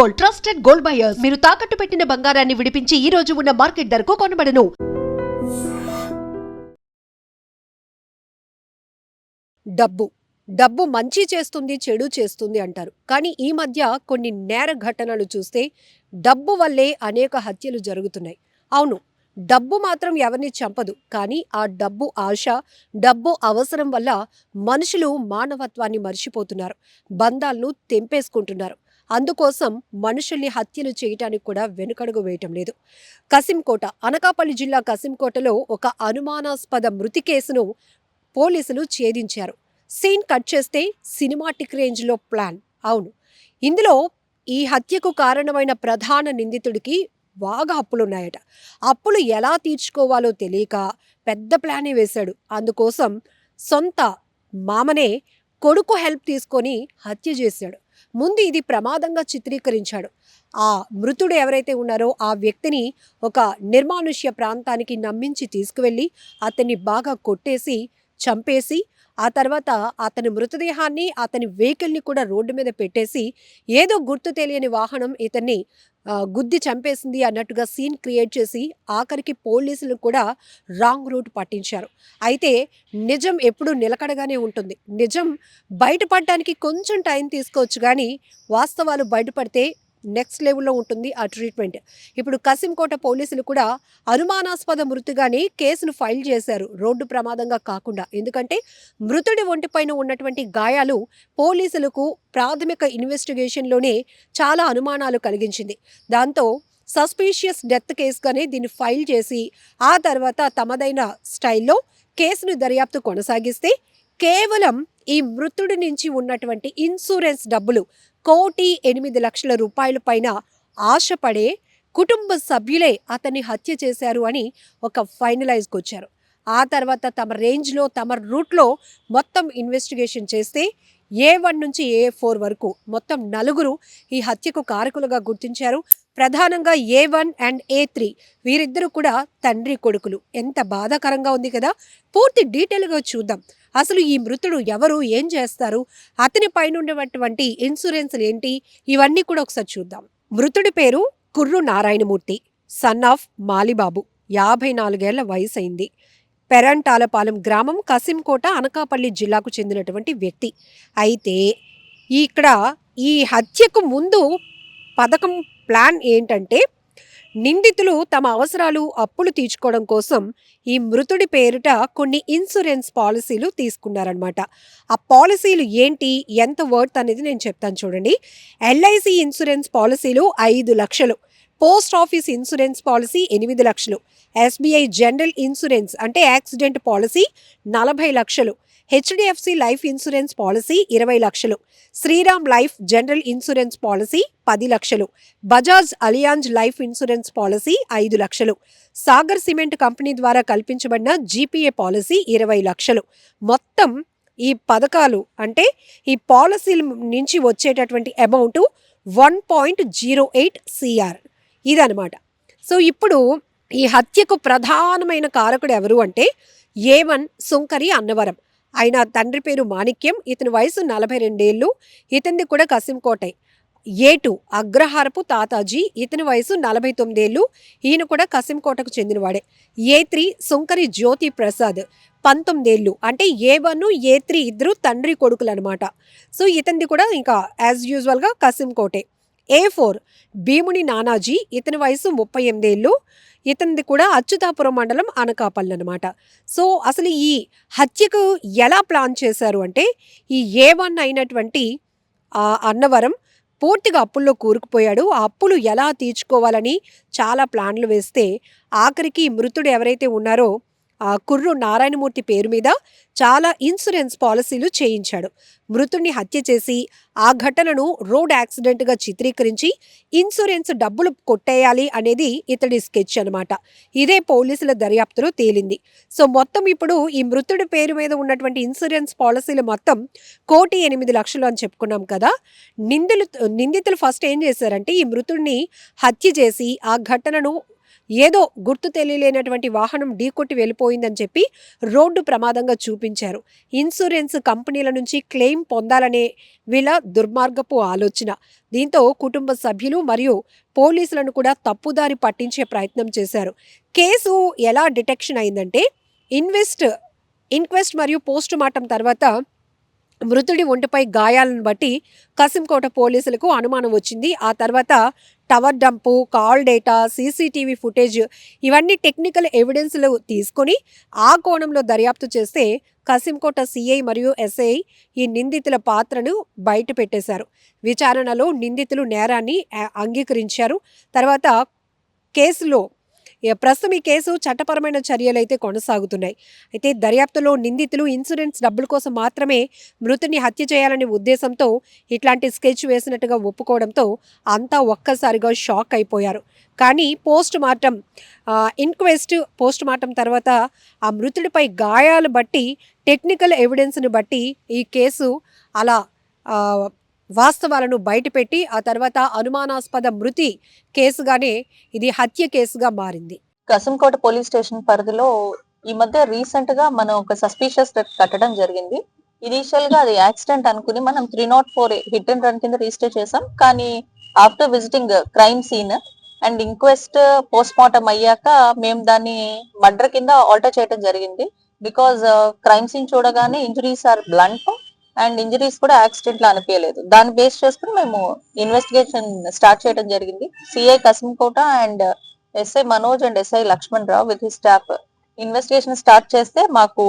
Gold, trusted gold buyers. మీరు తాకట్టు పెట్టిన బంగారాన్ని విడిపించి ఈ రోజు ఉన్న మార్కెట్ ధరకు కొనబడను. డబ్బు మంచి చేస్తుంది, చెడు చేస్తుంది అంటారు. కానీ ఈ మధ్య కొన్ని నేర ఘటనలు చూస్తే డబ్బు వల్లే అనేక హత్యలు జరుగుతున్నాయి. అవును, డబ్బు మాత్రం ఎవరిని చంపదు. కానీ ఆ డబ్బు ఆశ, డబ్బు అవసరం వల్ల మనుషులు మానవత్వాన్ని మర్చిపోతున్నారు, బంధాలను తెంపేసుకుంటున్నారు. అందుకోసం మనుషుల్ని హత్యలు చేయటానికి కూడా వెనుకడుగు వేయటం లేదు. కసింకోట, అనకాపల్లి జిల్లా కసింకోటలో ఒక అనుమానాస్పద మృతి కేసును పోలీసులు ఛేదించారు. సీన్ కట్ చేస్తే సినిమాటిక్ రేంజ్లో ప్లాన్. అవును, ఇందులో ఈ హత్యకు కారణమైన ప్రధాన నిందితుడికి బాగా అప్పులున్నాయట. అప్పులు ఎలా తీర్చుకోవాలో తెలియక పెద్ద ప్లానే వేశాడు. అందుకోసం సొంత మామనే కొడుకు హెల్ప్ తీసుకొని హత్య చేశాడు. ముందు ఇది ప్రమాదంగా చిత్రీకరించాడు. ఆ మృతుడు ఎవరైతే ఉన్నారో ఆ వ్యక్తిని ఒక నిర్మానుష్య ప్రాంతానికి నమ్మించి తీసుకువెళ్ళి అతన్ని బాగా కొట్టేసి చంపేసి ఆ తర్వాత అతని మృతదేహాన్ని, అతని వెహికల్ని కూడా రోడ్డు మీద పెట్టేసి ఏదో గుర్తు తెలియని వాహనం ఇతన్ని గుద్ది చంపేసింది అన్నట్టుగా సీన్ క్రియేట్ చేసి ఆఖరికి పోలీసులు కూడా రాంగ్ రూట్ పట్టించారు. అయితే నిజం ఎప్పుడూ నిలకడగానే ఉంటుంది. నిజం బయటపడడానికి కొంచెం టైం తీసుకోవచ్చు, కానీ వాస్తవాలు బయటపడితే నెక్స్ట్ లెవెల్లో ఉంటుంది ఆ ట్రీట్మెంట్. ఇప్పుడు కసింకోట పోలీసులు కూడా అనుమానాస్పద మృతిగానే కేసును ఫైల్ చేశారు, రోడ్డు ప్రమాదంగా కాకుండా. ఎందుకంటే మృతుడి ఒంటిపైన ఉన్నటువంటి గాయాలు పోలీసులకు ప్రాథమిక ఇన్వెస్టిగేషన్లోనే చాలా అనుమానాలు కలిగించింది. దాంతో సస్పీషియస్ డెత్ కేసుగానే దీన్ని ఫైల్ చేసి ఆ తర్వాత తమదైన స్టైల్లో కేసును దర్యాప్తు కొనసాగిస్తే కేవలం ఈ మృతుడి నుంచి ఉన్నటువంటి ఇన్సూరెన్స్ డబ్బులు 1,08,00,000 రూపాయల పైన ఆశపడే కుటుంబ సభ్యులే అతన్ని హత్య చేశారు అని ఒక ఫైనలైజ్కి వచ్చారు. ఆ తర్వాత తమ రేంజ్లో, తమ రూట్లో మొత్తం ఇన్వెస్టిగేషన్ చేస్తే A1 నుంచి A4 వరకు మొత్తం 4 ఈ హత్యకు కారకులుగా గుర్తించారు. ప్రధానంగా A1 అండ్ A3 వీరిద్దరూ కూడా తండ్రి కొడుకులు. ఎంత బాధాకరంగా ఉంది కదా. పూర్తి డీటెయిల్గా చూద్దాం. అసలు ఈ మృతుడు ఎవరు, ఏం చేస్తారు, అతని పైన ఉన్నటువంటి ఇన్సూరెన్స్లు ఏంటి, ఇవన్నీ కూడా ఒకసారి చూద్దాం. మృతుడి పేరు కుర్రు నారాయణమూర్తి, సన్ ఆఫ్ మాలిబాబు. 54 ఏళ్ల వయసు అయింది. పెరంటాలపాలెం గ్రామం, కసింకోట, అనకాపల్లి జిల్లాకు చెందినటువంటి వ్యక్తి. అయితే ఇక్కడ ఈ హత్యకు ముందు పథకం ప్లాన్ ఏంటంటే నిందితులు తమ అవసరాలు, అప్పులు తీర్చుకోవడం కోసం ఈ మృతుడి పేరిట కొన్ని ఇన్సూరెన్స్ పాలసీలు తీసుకున్నారనమాట. ఆ పాలసీలు ఏంటి, ఎంత వర్త్ అనేది నేను చెప్తాను చూడండి. LIC ఇన్సూరెన్స్ పాలసీలు 5 లక్షలు, పోస్ట్ ఆఫీస్ ఇన్సూరెన్స్ పాలసీ 8 లక్షలు, SBI జనరల్ ఇన్సూరెన్స్ అంటే యాక్సిడెంట్ పాలసీ 40 లక్షలు, HDFC లైఫ్ ఇన్సూరెన్స్ పాలసీ 20 లక్షలు, Shriram life general insurance policy 10 లక్షలు, Bajaj Allianz life insurance policy 5 లక్షలు, సాగర్ సిమెంట్ కంపెనీ ద్వారా కల్పించబడిన GPA పాలసీ 20 లక్షలు. మొత్తం ఈ పథకాలు అంటే ఈ పాలసీల నుంచి వచ్చేటటువంటి అమౌంట్ 1.08 CR ఇదనమాట. సో ఇప్పుడు ఈ హత్యకు ప్రధానమైన కారకుడు ఎవరు అంటే A1 సుంకరి అన్నవరం. ఆయన తండ్రి పేరు మాణిక్యం, ఇతని వయసు 42 ఏళ్ళు, ఇతనిది కూడా కసింకోటే. A2 అగ్రహారపు తాతాజీ, ఇతని వయసు 49 ఏళ్ళు, ఈయన కూడా కసింకోటకు చెందినవాడే. A3 సుంకరి జ్యోతి ప్రసాద్ 19 ఏళ్ళు. అంటే A1 A3 ఇద్దరు తండ్రి కొడుకులు అనమాట. సో ఇతనిది కూడా ఇంకా యాజ్ యూజువల్గా కసింకోటే. A4 భీముని నానాజీ, ఇతని వయసు 38 ఏళ్ళు, ఇతనిది కూడా అచ్యుతాపురం మండలం, అనకాపల్లి అనమాట. సో అసలు ఈ హత్యకు ఎలా ప్లాన్ చేశారు అంటే ఈ A1 అయినటువంటి అన్నవరం పూర్తిగా అప్పుల్లో కూరుకుపోయాడు. ఆ అప్పులు ఎలా తీర్చుకోవాలని చాలా ప్లాన్లు వేస్తే ఆఖరికి మృతుడు ఎవరైతే ఉన్నారో ఆ కుర్రు నారాయణమూర్తి పేరు మీద చాలా ఇన్సూరెన్స్ పాలసీలు చేయించాడు. మృతుడిని హత్య చేసి ఆ ఘటనను రోడ్ యాక్సిడెంట్గా చిత్రీకరించి ఇన్సూరెన్స్ డబ్బులు కొట్టేయాలి అనేది ఇతడి స్కెచ్ అనమాట. ఇదే పోలీసుల దర్యాప్తులో తేలింది. సో మొత్తం ఇప్పుడు ఈ మృతుడి పేరు మీద ఉన్నటువంటి ఇన్సూరెన్స్ పాలసీలు మొత్తం 1,08,00,000 అని చెప్పుకున్నాం కదా. నిందితులు ఫస్ట్ ఏం చేశారంటే ఈ మృతుడిని హత్య చేసి ఆ ఘటనను ఏదో గుర్తు తెలియలేనటువంటి వాహనం ఢీకొట్టి వెళ్ళిపోయిందని చెప్పి రోడ్డు ప్రమాదంగా చూపించారు. ఇన్సూరెన్స్ కంపెనీల నుంచి క్లెయిమ్ పొందాలనే వీళ్ళ దుర్మార్గపు ఆలోచన. దీంతో కుటుంబ సభ్యులు మరియు పోలీసులను కూడా తప్పుదారి పట్టించే ప్రయత్నం చేశారు. కేసు ఎలా డిటెక్షన్ అయిందంటే ఇన్క్వెస్ట్ మరియు పోస్ట్ మార్టం తర్వాత మృతుడి ఒంటిపై గాయాలను బట్టి కసింకోట పోలీసులకు అనుమానం వచ్చింది. ఆ తర్వాత tower dump, call data, CCTV footage ఇవన్నీ టెక్నికల్ ఎవిడెన్స్లు తీసుకొని ఆ కోణంలో దర్యాప్తు చేస్తే కసింకోట సిఐ మరియు ఎస్ఐ ఈ నిందితుల పాత్రను బయట పెట్టేశారు. విచారణలో నిందితులు నేరాన్ని అంగీకరించారు. తర్వాత కేసులో ప్రస్తుతం ఈ కేసు చట్టపరమైన చర్యలైతే కొనసాగుతున్నాయి. అయితే దర్యాప్తులో నిందితులు ఇన్సూరెన్స్ డబ్బుల కోసం మాత్రమే మృతుని హత్య చేయాలనే ఉద్దేశంతో ఇట్లాంటి స్కెచ్ వేసినట్టుగా ఒప్పుకోవడంతో అంతా ఒక్కసారిగా షాక్ అయిపోయారు. కానీ పోస్ట్ మార్టం తర్వాత ఆ మృతుడిపై గాయాలు బట్టి టెక్నికల్ ఎవిడెన్స్ని బట్టి ఈ కేసు అలా వాస్తవాలను బయటపెట్టి ఆ తర్వాత అనుమానాస్పద మృతి కేసుగానే ఇది హత్య కేసుగా మారింది. కసింకోట పోలీస్ స్టేషన్ పరిధిలో ఈ మధ్య రీసెంట్ గా మనం ఒక సస్పీషియస్ డెత్ కట్టడం జరిగింది. ఇనీషియల్ గా అది యాక్సిడెంట్ అనుకుని మనం 304 హిట్ అండ్ రన్ కింద రిజిస్టర్ చేసాం. కానీ after visiting crime scene and inquest post mortem అయ్యాక మేము దాన్ని మర్డర్ కింద ఆల్టర్ చేయడం జరిగింది. బికాజ్ క్రైమ్ సీన్ చూడగానే injuries are blunt and injuries కూడా యాక్సిడెంట్ లా అనిపించలేదు. దాన్ని బేస్ చేసుకుని మేము ఇన్వెస్టిగేషన్ స్టార్ట్ చేయడం జరిగింది. CI Kasimkota and SI Manoj and SI Lakshman Rao with his staff investigation start చేస్తే మాకు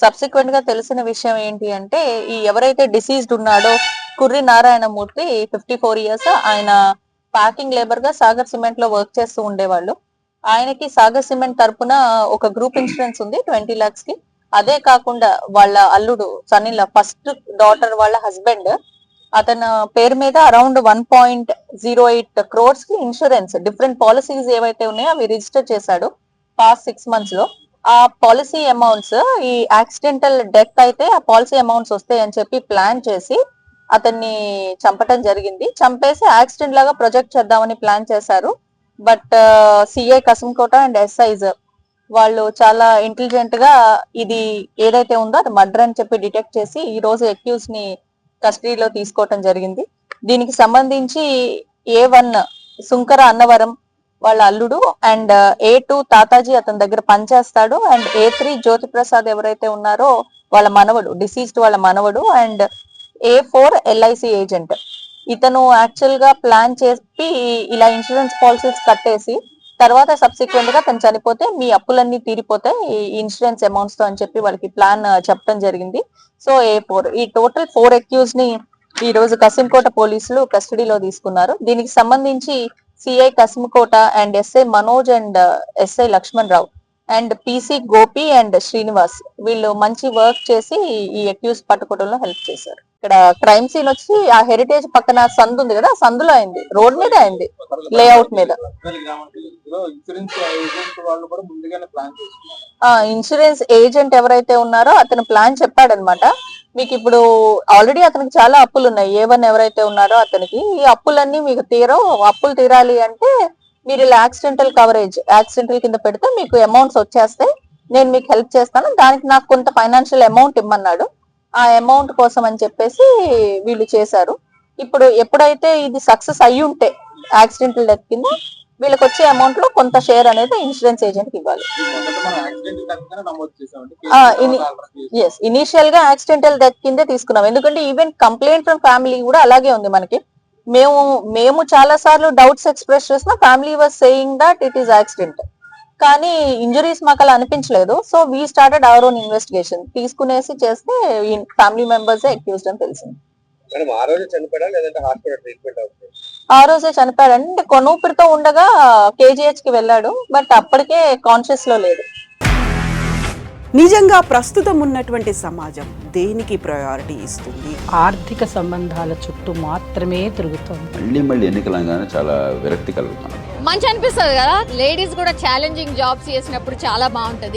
సబ్సిక్వెంట్ గా తెలిసిన విషయం ఏంటి అంటే ఈ ఎవరైతే డిసీజ్డ్ ఉన్నాడో కుర్రి నారాయణమూర్తి 54 years, ఆయన ప్యాకింగ్ లేబర్ గా సాగర్ సిమెంట్ లో వర్క్ చేస్తూ ఉండేవాళ్ళు. ఆయనకి సాగర్ సిమెంట్ తరపున ఒక గ్రూప్ ఇన్సూరెన్స్ ఉంది 20 lakhs కి. అదే కాకుండా వాళ్ళ అల్లుడు సన్నిల ఫస్ట్ డాటర్ వాళ్ళ హస్బెండ్ అతని పేరు మీద అరౌండ్ 1.08 crores కి ఇన్సూరెన్స్ డిఫరెంట్ పాలసీస్ ఏవైతే ఉన్నాయో అవి రిజిస్టర్ చేశాడు పాస్ట్ 6 months లో. ఆ పాలసీ అమౌంట్స్ ఈ యాక్సిడెంటల్ డెత్ అయితే ఆ పాలసీ అమౌంట్స్ వస్తాయని చెప్పి ప్లాన్ చేసి అతన్ని చంపటం జరిగింది. చంపేసి యాక్సిడెంట్ లాగా ప్రొజెక్ట్ చేద్దామని ప్లాన్ చేశారు. బట్ సిఐ కసింకోట అండ్ ఎస్ఐజ్ వాళ్ళు చాలా ఇంటెలిజెంట్ గా ఇది ఏదైతే ఉందో అది మర్డర్ అని చెప్పి డిటెక్ట్ చేసి ఈ రోజు అక్యూజ్ ని కస్టడీలో తీసుకోవటం జరిగింది. దీనికి సంబంధించి A1 సుంకర అన్నవరం వాళ్ళ అల్లుడు అండ్ A2 తాతాజీ అతని దగ్గర పనిచేస్తాడు అండ్ A3 జ్యోతి ప్రసాద్ ఎవరైతే ఉన్నారో వాళ్ళ మనవడు, డిసీజ్డ్ వాళ్ళ మనవడు అండ్ A4 LIC ఏజెంట్. ఇతను యాక్చువల్ గా ప్లాన్ చేసి ఇలా ఇన్సూరెన్స్ పాలసీస్ కట్టేసి తర్వాత సబ్సిక్వెంట్ గా తను చనిపోతే మీ అప్పులన్నీ తీరిపోతాయి ఇన్సూరెన్స్ అమౌంట్స్ తో అని చెప్పి వాళ్ళకి ప్లాన్ చెప్పడం జరిగింది. సో A4 ఈ టోటల్ 4 అక్యూజ్ ని ఈ రోజు కసింకోట పోలీసులు కస్టడీలో తీసుకున్నారు. దీనికి సంబంధించి CI Kasimkota and SI Manoj and SI Lakshman Rao and PC Gopi and Srinivas వీళ్ళు మంచి వర్క్ చేసి ఈ అక్యూజ్ పట్టుకోవడంలో హెల్ప్ చేశారు. ఇక్కడ క్రైమ్ సీన్ వచ్చి ఆ హెరిటేజ్ పక్కన సందు ఉంది కదా, సందులో అయింది, రోడ్ మీద అయింది, లేఅవుట్ మీద. ఇన్సూరెన్స్ ఏజెంట్ ఎవరైతే ఉన్నారో అతను ప్లాన్ చెప్పాడనమాట. మీకు ఇప్పుడు ఆల్రెడీ అతనికి చాలా అప్పులు ఉన్నాయి. A1 ఎవరైతే ఉన్నారో అతనికి ఈ అప్పులన్నీ మీకు అప్పులు తీరాలి అంటే మీరు ఇలా యాక్సిడెంటల్ కింద పెడితే మీకు అమౌంట్స్ వచ్చేస్తాయి, నేను మీకు హెల్ప్ చేస్తాను, దానికి నాకు కొంత ఫైనాన్షియల్ అమౌంట్ ఇమ్మన్నాడు. ఆ అమౌంట్ కోసం అని చెప్పేసి వీళ్ళు చేశారు. ఇప్పుడు ఎప్పుడైతే ఇది సక్సెస్ అయ్యి ఉంటే యాక్సిడెంటల్ డెత్ కింద వీళ్ళకి వచ్చే అమౌంట్ లో కొంత షేర్ అనేది ఇన్సూరెన్స్ ఏజెంట్ కి ఇవ్వాలి. ఇనిషియల్ గా యాక్సిడెంటల్ డెత్ కిందే తీసుకున్నాం, ఎందుకంటే ఈవెన్ కంప్లైంట్ ఫ్రమ్ ఫ్యామిలీ కూడా అలాగే ఉంది మనకి. మేము చాలా సార్లు డౌట్స్ ఎక్స్ప్రెస్ చేసిన family was saying that it is accident, కానీ ఇంజరీస్ మాకు అలా అనిపించలేదు. So we started our own investigation. తీసుకునేసి చేస్తే ఫ్యామిలీ మెంబర్స్ అక్యూజ్డ్ అని తెలిసింది. ఆ రోజే చనిపోయాడంటే కొనూపిరితో ఉండగా KGH కి వెళ్ళాడు, బట్ అప్పటికే కాన్షియస్ లో లేదు. నిజంగా ప్రస్తుతం ఉన్నటువంటి సమాజం దేనికి ప్రయారిటీ ఇస్తుంది? ఆర్థిక సంబంధాల చుట్టూ మాత్రమే తిరుగుతుంది. మళ్ళీ ఎన్నికలంగానే చాలా విరక్తి కలుగుతాను. మంచి అనిపిస్తుంది కదా, లేడీస్ కూడా ఛాలెంజింగ్ జాబ్స్ చేసినప్పుడు చాలా బాగుంటది.